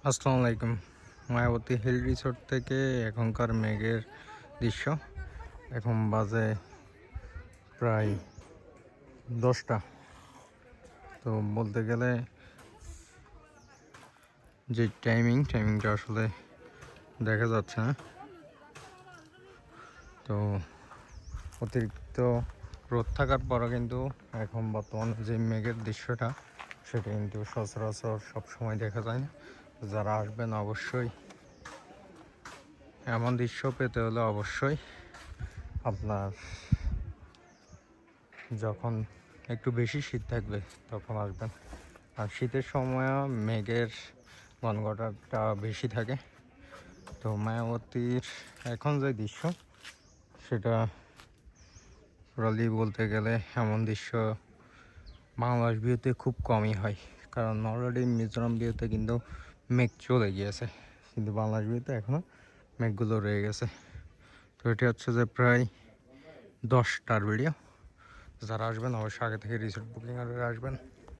আসসালামু আলাইকুম। Mayawati hill resort থেকে এখনকার মেঘের দৃশ্য। এখন বাজে প্রায় 10টা। তো বলতে গেলে যে টাইমিংটা আসলে দেখা যাচ্ছে না। তো অতিরিক্ত রোদ থাকার পরও কিন্তু এখন বর্তমানে যে মেঘের দৃশ্যটা সেটা কিন্তু সচরাচর সবসময় দেখা যায় না। যারা আসবেন অবশ্যই এমন দৃশ্য পেতে হলে অবশ্যই আপনার যখন একটু বেশি শীত থাকবে তখন আসবেন। আর শীতের সময় মেঘের ঘনঘটাটা বেশি থাকে। তো মায়াবতীর এখন যে দৃশ্য সেটা টোটালি বলতে গেলে এমন দৃশ্য বাংলাদেশ ভিউতে খুব কমই হয়, কারণ অলরেডি মিজোরাম ভিউতে কিন্তু মেঘ চলে গিয়েছে, কিন্তু বাংলাদেশ ভিউতে এখনও মেঘগুলো রয়ে গেছে। তো এটি হচ্ছে যে প্রায় 10টার ভিডিও। যারা আসবেন অবশ্যই আগে থেকে রিসোর্ট বুকিং করে আসবেন।